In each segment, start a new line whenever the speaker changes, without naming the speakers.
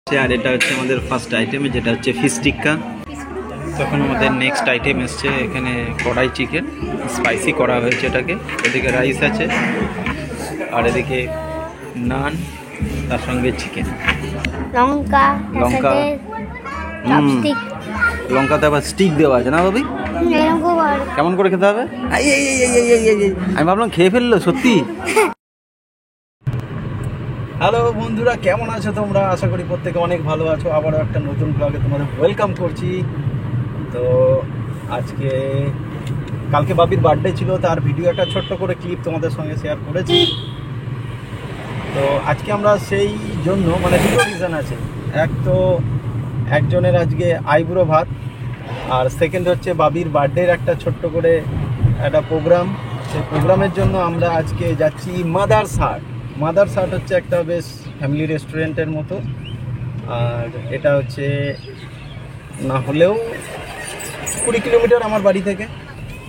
আর এটা হচ্ছে আমাদের ফার্স্ট আইটেম, যেটা হচ্ছে ফিশ টিক্কা। তখন আমাদের নেক্সট আইটেম এসছে এখানে কড়াই চিকেন, স্পাইসি করা হয়েছে এটাকে। এদিকে রাইস আছে আর এদিকে নান, তার সঙ্গে চিকেন,
লঙ্কা
লঙ্কা লঙ্কাতে আবার স্টিক দেওয়া আছে না ভাবি? কেমন করে খেতে হবে? আমি ভাবলাম খেয়ে ফেললো সত্যি। হ্যালো বন্ধুরা, কেমন আছো তোমরা? আশা করি প্রত্যেকে অনেক ভালো আছো। আবারও একটা নতুন ব্লগে তোমাদের ওয়েলকাম করছি। তো আজকে কালকে বাবির বার্থডে ছিল, তার ভিডিও একটা ছোট্ট করে ক্লিপ তোমাদের সঙ্গে শেয়ার করেছি। তো আজকে আমরা সেই জন্য দুটো রিজন আছে। এক তো একজনের আজকে আইবুড়ো ভাত, আর সেকেন্ড হচ্ছে বাবির বার্থডের একটা ছোট্ট করে একটা প্রোগ্রাম। সেই প্রোগ্রামের জন্য আমরা আজকে যাচ্ছি মাদার্স হাট। মাদার্স হাট হচ্ছে একটা বেশ ফ্যামিলি রেস্টুরেন্টের মতো, আর এটা হচ্ছে না হলেও 20 কিলোমিটার আমার বাড়ি থেকে।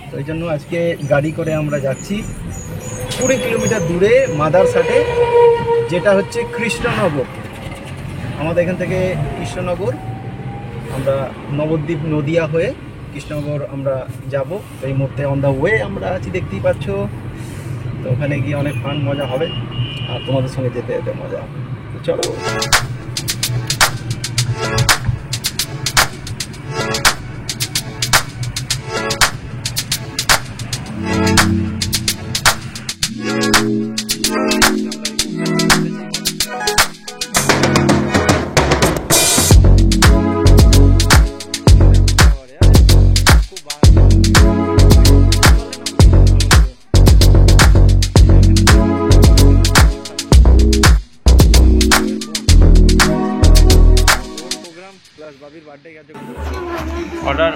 তো এই জন্য আজকে গাড়ি করে আমরা যাচ্ছি 20 কিলোমিটার দূরে মাদার্স হাটে, যেটা হচ্ছে কৃষ্ণনগর। আমাদের এখান থেকে কৃষ্ণনগর, আমরা নবদ্বীপ নদিয়া হয়ে কৃষ্ণনগর আমরা যাব। এই মুহূর্তে অন দ্য ওয়ে আমরা আছি, দেখতেই পাচ্ছ। তো ওখানে গিয়ে অনেক ফান মজা হবে, আর তোমাদের সঙ্গে যেতে যেতে মজা হবে। তো চলো।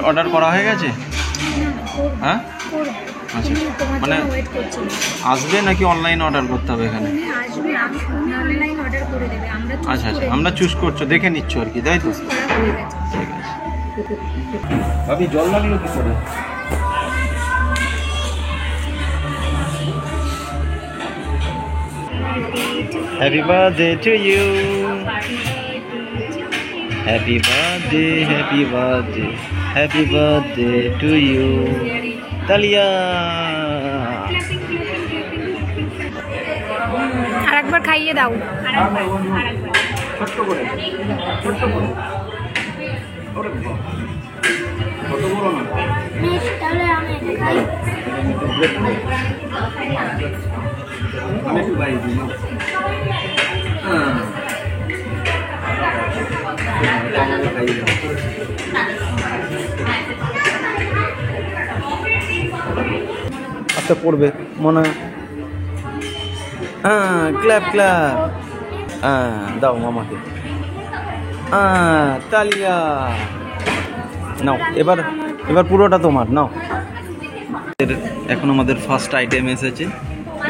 অর্ডার করা হয়ে গেছে? হ্যাঁ, আচ্ছা, আসবে নাকি অনলাইন অর্ডার করতে হবে এখানে? আচ্ছা আচ্ছা, আমরা চুজ করছো, দেখে নিচ্ছ আর কি, তাই তো? ঠিক আছে। ভাবি জল লাগলো কি করে? Happy birthday to you, happy birthday, happy birthday, happy birthday to you. তালিয়া।
আরেকবার খাইয়ে দাও।
ছোট্ট করে, ছোট্ট করে, কত বড় না? আমি একটু বাইরে দিই। আচ্ছা, পড়বে মনে হয়। ক্ল্যাপ ক্ল্যাপ, দাও মামাকে। তালিয়া। নাও, এবার পুরোটা তোমার, নাও। এখন আমাদের ফার্স্ট আইটেম এসেছে।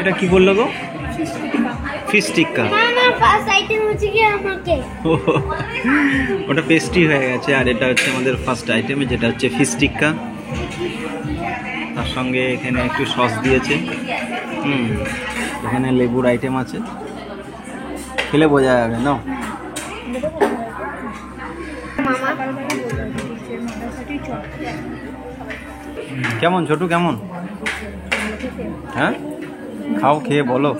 এটা কি বললো গো? ফিশ টিক্কা। ওটা পেস্ট্রি হয়ে গেছে। আর এটা হচ্ছে আমাদের ফার্স্ট আইটেম, যেটা হচ্ছে ফিশ টিক্কা। তার সঙ্গে এখানে একটু সস দিয়েছে। এখানে লেবুর আইটেম আছে, খেলে বোঝা যাবে। নাও। কেমন ছোটু, কেমন? হ্যাঁ, খাও, খেয়ে বলো।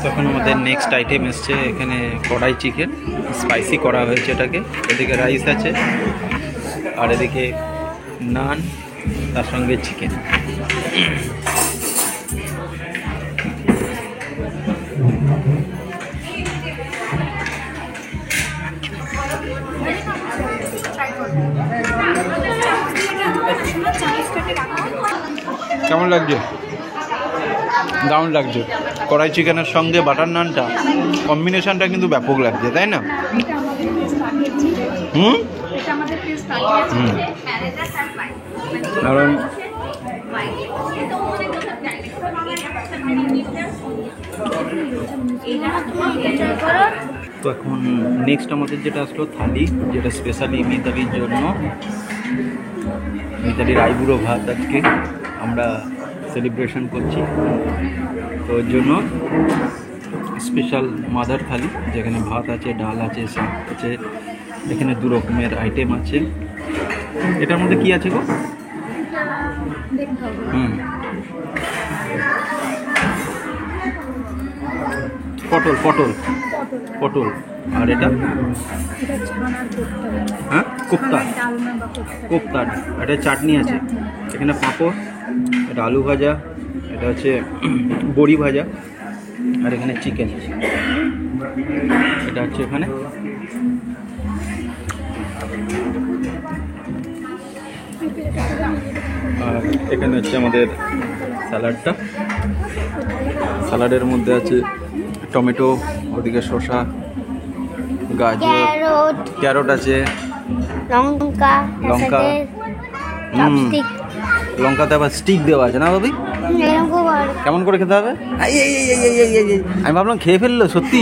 তখন আমাদের নেক্সট আইটেম এসছে এখানে কড়াই চিকেন, স্পাইসি করা হয়েছে এটাকে। এদিকে রাইস আছে আর এদিকে নান, তার সঙ্গে চিকেন। কেমন লাগছে? দারুণ লাগছে। কড়াই চিকেনের সঙ্গে বাটার নানটা, কম্বিনেশনটা কিন্তু ব্যাপক লাগছে, তাই না? কারণ তো এখন নেক্সট আমাদের যেটা আসলো থালি, যেটা স্পেশালি মিতালির জন্য। মিতালির আইবুড়ো ভাত আজকে আমরা সেলিব্রেশন করছি, তো ওর জন্য স্পেশাল মাদার থালি, যেখানে ভাত আছে, ডাল আছে, শাক আছে, এখানে 2 রকমের আইটেম আছে। এটার মধ্যে কি আছে গো? পটল পটল পটল, আর এটা হ্যাঁ কোপ্তা, কোপ্তা, এটা চাটনি আছে, এখানে পাঁপড়, এটা আলু ভাজা, এটা হচ্ছে বড়ি ভাজা, আর এখানে চিকেন, এটা হচ্ছে এখানে। আর এখানে হচ্ছে আমাদের স্যালাডটা, স্যালাডের মধ্যে আছে টমেটো, ওদিকে শসা, গাজর, ক্যারট আছে,
লঙ্কা,
লঙ্কা, লঙ্কাতে আবার স্টিক দেওয়া আছে না ভাবি? কেমন করে খেতে হবে? আমি ভাবলাম খেয়ে ফেললো সত্যি,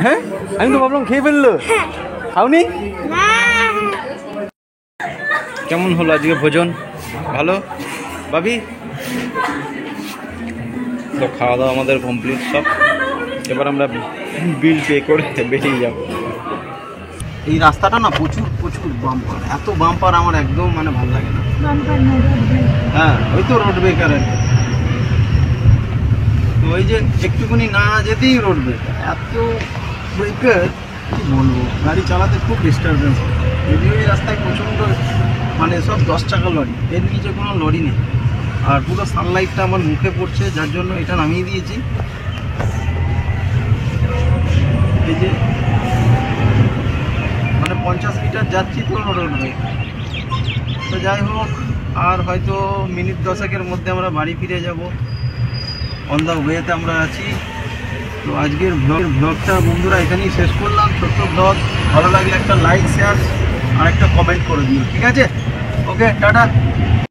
হ্যাঁ আমি তো ভাবলাম খেয়ে ফেললো, খাওনি? কেমন হলো আজকে ভোজন? ভালো ভাবি? তো খাওয়া দাওয়া আমাদের কমপ্লিট সব, এবার আমরা বিল পে করে বেরিয়ে যাব। এই রাস্তাটা না প্রচুর প্রচুর বাম্পার, এত বাম্পার আমার একদম মানে ভালো লাগে না। হ্যাঁ ওই তো রোড ব্রেকার, তো ওই যে একটুখানি না যেতেই রোড ব্রেকার, এত ব্রেকার কি বলবো, গাড়ি চালাতে খুব ডিস্টারবেন্স। যদিও এই রাস্তায় প্রচণ্ড মানে সব 10 চাকা লরি, এর নিচে কোনো লরি নেই, আর পুরো সানলাইটটা আমার মুখে পড়ছে, যার জন্য এটা নামিয়ে দিয়েছি। এই যে মানে 50 মিটার যাচ্ছি তো রোড ব্রেকার। তো যাই হোক, আর হয়তো মিনিট 10-এর মধ্যে আমরা বাড়ি ফিরে যাব, অন দ্য ওয়েতে আমরা আছি। তো আজকের ব্লগটা বন্ধুরা এখানেই শেষ করলাম, ছোট্ট ব্লগ। ভালো লাগলে একটা লাইক, শেয়ার আর একটা কমেন্ট করে দিও, ঠিক আছে? ওকে, টাটা।